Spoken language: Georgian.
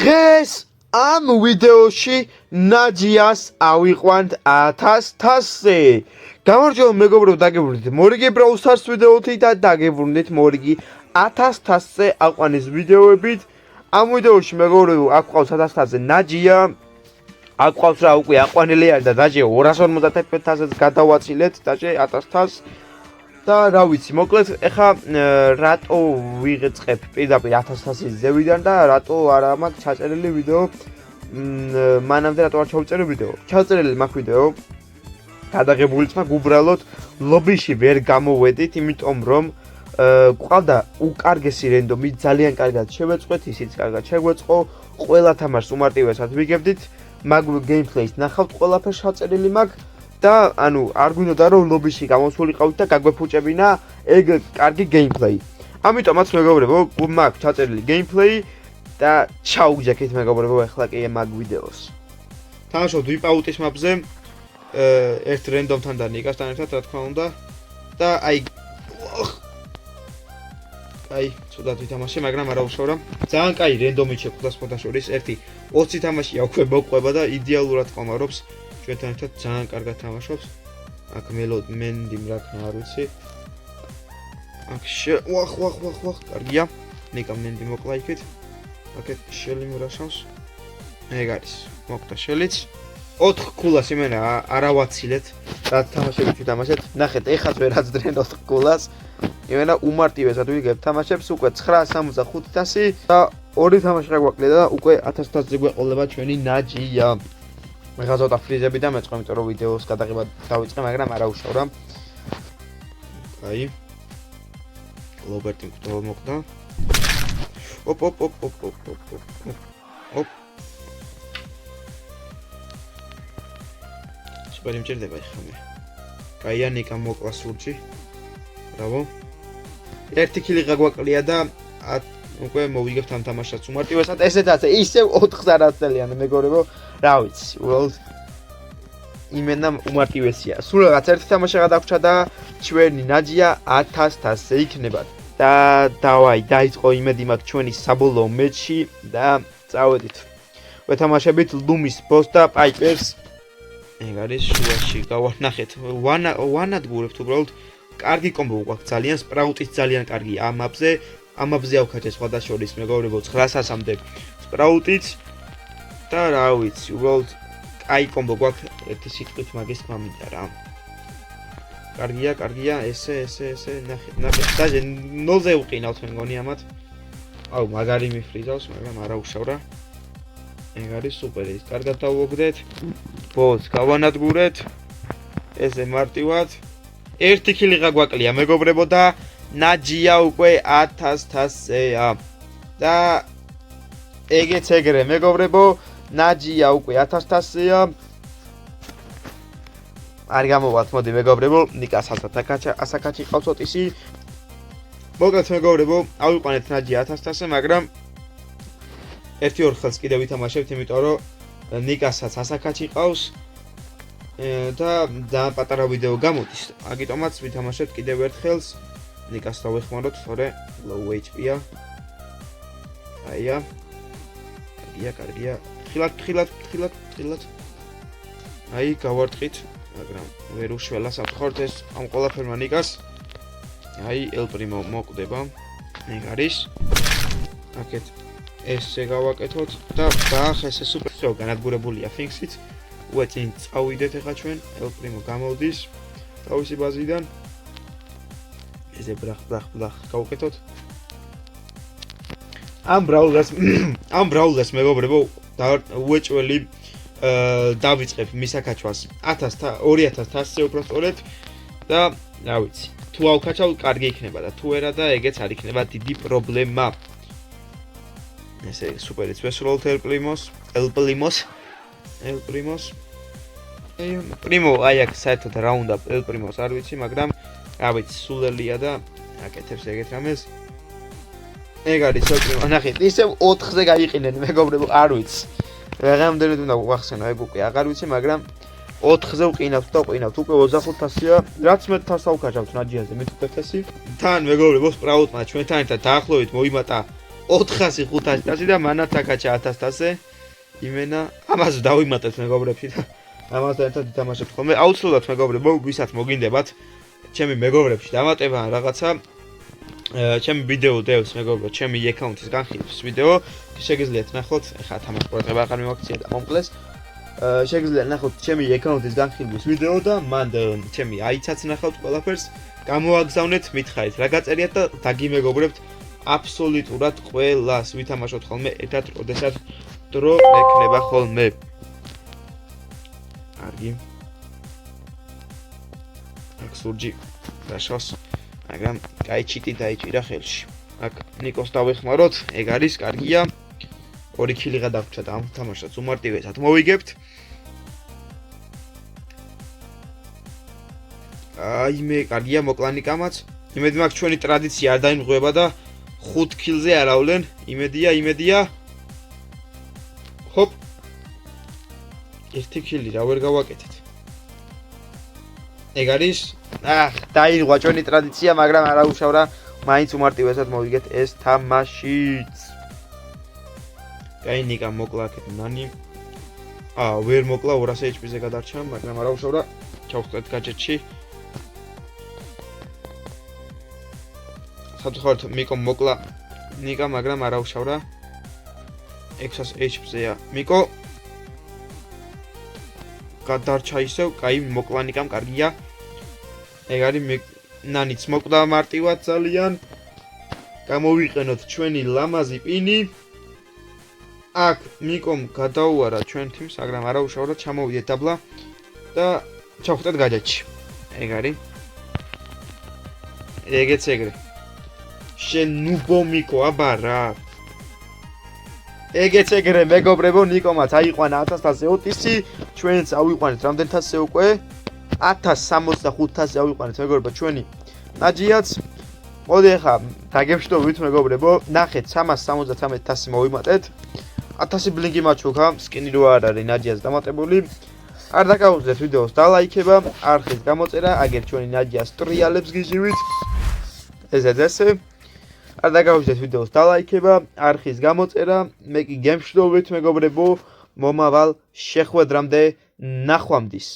დღეს ამ ვიდეოში ნაჯიას ავიყვანთ 1000-ზე. გამარჯობა მეგობრებო, დაგებრუნდით მორიგი Brawl Stars ვიდეოთი და დაგებრუნდით მორიგი 1000-ზე აყვანის ვიდეოებით. ამ ვიდეოში მეგობრებო, აქ ყავს 1000-ზე ნაჯია. აქ ყავს რა უკვე აყვანილი არის და ნაჯია 251-ს გადავაცილეთ და 1000-ს. და რა ვიცი, მოკლედ ეხა რატო ვიღწებ პირდაპირ 1000-ზე ზევიდან და რატო არა მაქვს ჩაწერილი ვიდეო მანამდე რატო არ ჩავწერე ვიდეო. ჩაწერილი მაქვს ვიდეო. გადაღებულიც მაქვს, უბრალოდ ლობიში ვერ გამოვედით, იმიტომ რომ ყავდა უკარგესი რენდომი, ძალიან კარგად შევეწყვეთ, ისიც კარგად შეგვეწყო, ყველა თამაშს უმარტივესად ვიგებდით, მაგ გეიმპლეის ნახავთ, ყველაფერს ჩაწერილი მაქვს. და ანუ არ გვინდოდა რომ ლობიში გამოსულიყავით და გაგვეფუჭებინა ეგ კარგი გეიმპლეი. ამიტომაც მეგობრებო, მაქვს ჩაწერილი გეიმპლეი და ჩაუგზავნით მეგობრებო ახლა კი მაგ ვიდეოს. თამაშობთ ვიპაუტის მაპზე ერთ რენდომთან და ნიკასთან ერთად რა თქმა უნდა და აი ცუდად ვითამაშე, მაგრამ არა უშავრა. ძალიან კაი რენდომი შეხვდა სხვათა შორის, ერთი 20 თამაშია უკვე მოყვება და იდეალურად ყომარობს. ჩვენთან ერთად ძალიან კარგად თამაშობს. აქ მენდი მრაქნა არ ვიცი. აქ ვახ, კარგია. ნიკა მენდი მოკლა იქით. აქეთ შელი მრაშავს. ეგ არის. მოკვდა შელიც. 4 ქულას იმენა არა ვაცილეთ. რა თამაშები ვთამაშეთ. ნახეთ, ეხაც ვერაც დრენ 4 ქულას. იმენა უმარტივესად ვიგებ თამაშებს უკვე 965 და ორი თამაში გაგვაკლია და უკვე 1000-ზე გვეყოლება ჩვენი ნაჯია. მეხლა ცოტა ფრიზები და მეწყო, იმიტომ რომ ვიდეოს გადაღება დავიწყე, მაგრამ არა უშავრა. აი. ლობერტი მკვლელობა მოხდა. ოპ. სუპერი მჭირდება ახლა მე. კაია ნიკა მოკლა სურჯი. ბრავო. ერთი კილი გაგვაკლია და უკვე მოვიგებთ ამ თამაშს უმარტივესად. ესეც ისევ 4-ს არ აწელიან მეგობრებო. რა ვიცი, უბრალოდ იმენა უმარტივესია. სულ რაღაც ერთი თამაში გადაგვრჩა და ჩვენი ნაჯია 1000-ზე იქნება. და დავაი, დაიწყო იმედი მაქვს ჩვენი საბოლოო მეჩი და წავედით. ვეთამაშებით ლუმის ბოს და პაიპერს. ეგ არის შუაში გავანახეთ. ვანადგურებთ უბრალოდ. კარგი კომბო გვაქვს ძალიან, სპრაუტიც ძალიან კარგია ამ მაპზე. ამ მაპზე ავქაჩე სხვათა შორის მეგობრებო 900-მდე სპრაუტიც. და რა ვიცი, უბრალოდ კაი კომბო გვაქვს ერთი სიტყვით მაგის მამიდა რა. კარგია, ესე, ნახეთ, დაჟე 0-ზე უყინავთ მე მგონი ამათ. აუ, მაგარი მიფრიზავს, მაგრამ არა უშავრა. ეგ არის სუპერი, კარგად დავუგდეთ. ბოს გავანადგურეთ. ესე მარტივად. ერთი კილი გაგვაკლია მეგობრებო და ნაჯია უკვე 1000-ზეა. და ეგეც ეგრე მეგობრებო, ნაჯია უკვე 1000-ზეა. არ გამოვალთ, მოდი მეგობრებო, ნიკას ასაკაჩი ყავს ოტისი. მოკლედ მეგობრებო, ავიყვანეთ ნაჯია 1000-ზე, მაგრამ 1-2 ხელს კიდევ ვითამაშებთ, იმიტომ რომ ნიკასაც ასაკაჩი ყავს და პატარა ვიდეო გამოდის. აგიტომაც ვითამაშებთ კიდევ ერთ ხელს. ნიკას დავეხმაროთ, თორე low HP-ა. აია. კარგია. ხილად. აი, გავარტყით, მაგრამ ვერ უშველა საფრთხოთ ეს ამ ყველაფერმა ნიკას. აი, El Primo მოკვდება. ეგ არის. აქეთ ესე გავაკეთოთ და ბახ, ესე სუპერ შოუ განადგურებულია ფინქსით. უეცინ წავიდეთ ახლა ჩვენ. El Primo გამოდის თავისი ბაზიდან. ესე ბრახ გავუკეთოთ. ამ ბრაულას მეგობრებო უეჭველი დავიწყებ მისაკაჩვას 2000-ზე უფრო სწორედ და რა ვიცი, თუ ავკაჩავ კარგი იქნება და თუ არა და ეგეც არ იქნება დიდი პრობლემა. ესე სუპერიც ვესროლთ El Primos. პრიმო აი აქ საერთოდ რა უნდა El Primos არ ვიცი, მაგრამ რა ვიცი, სულელია და აკეთებს ეგეთ რამეს. ეგ არის El Primo. ნახეთ, ისევ 4-ზე გაიყინენ მეგობრებო, არ ვიცი. რამოდენად უნდა ვახსენო, ეგ უკვე აღარ ვიცი, მაგრამ 4-ზე ვყინავთ და ვყინავთ. უკვე 2500-ია, რაც მე თავს ავკაჩავთ ნაჯიაზე, მე 500. თან მეგობრებო, სპრაუტმა ჩვენთან ერთად დაახლოებით მოიმატა 400 500 და მანაც აკაჩა 1100-ზე იმენა ამას დავიმატეთ მეგობრებში და ამასთან ერთად ვითამაშებთ ხოლმე აუცილებლად მეგობრებო ვისაც მოგინდებათ ჩემი მეგობრებში დამატება ან რაღაცა ჩემი ვიდეო დევს მეგობრებო ჩემი აკაუნტის განხილვის ვიდეო შეგიძლიათ ნახოთ ეხლა თამაშ პროექტები აღარ მივაქციე და მომკლეს შეგიძლიათ ნახოთ ჩემი აკაუნტის განხილვის ვიდეო და მანდ ჩემი აიცაც ნახავთ ყველაფერს გამოაგზავნეთ მითხარით რა გაწერიათ და დაგიმეგობრებთ აბსოლუტურად ყველას ვითამაშოთ ხოლმე ერთად როდესაც დრო ექნება ხოლმე კარგი აქ სურჯი დაშავს მაგრამ კაი ჩიტი დაიჭირა ხელში აქ ნიკოს დავეხმაროთ ეგ არის კარგია 2 კილიღა დაგვრჩა და ამ თამაშს უმარტივესად მოვიგებთ აი მე კარგია მოკლანი კამაც იმედი მაქვს ჩვენი ტრადიცია არ დაიმღვება და 5 კილზე არავლენ იმედია ჰოპ 1 კილი რა ვერ გავაკეთეთ ეგ არის დაირღვა ჩვენი ტრადიცია მაგრამ არა უშავრა მაინც უმარტივესად მოვიგეთ ეს თამაშიც კაი ნიკა მოკლა აქეთ ნანი ვერ მოკლა 200 HP-ზე გადარჩა მაგრამ არა უშავრა ჩავხტეთ გაჯეთში საფრთხოდ მიკო მოკლა ნიკა მაგრამ არა უშავრა 600 HP-ზეა მიკო გადარჩა ისევ კაი მოკლა ნიკამ კარგია ეგ არის ნანიც მოკვდა მარტივად ძალიან გამოვიყენოთ ჩვენი ლამაზი პინი აქ მიკომ გადაუარა ჩვენ თიმს მაგრამ არა უშავრად ჩამოვიდეთ დაბლა და ჩავხტეთ გაჯეთში ეგ არის ეგეც ეგრე შენ ნუბო მიკო აბა რა ეგეც ეგრე მეგობრებო ნიკომაც აიყვანა 1100-ზე ოტისი ჩვენც ავიყვანეთ რამდენთასზე უკვე 1065-ზე ავიყვანეთ მეგობრებო ჩვენი ნაჯიაც მოდი ახლა დაგემშვიდობებით მეგობრებო ნახეთ 373,000 მოვიმატეთ 1000 ბლინგი მაჩუქა სკინი რო არ არის ნაჯიას დამატებული არ დაგაუძლეთ ვიდეოს დალაიქება არხის გამოწერა აგერ ჩვენი ნაჯიას ტრიალებს გიჟივით ესეც ესე არ დაგაუძლეთ ვიდეოს დალაიქება არხის გამოწერა მე კი გემშვიდობებით მეგობრებო მომავალ შეხვედრამდე ნახვამდის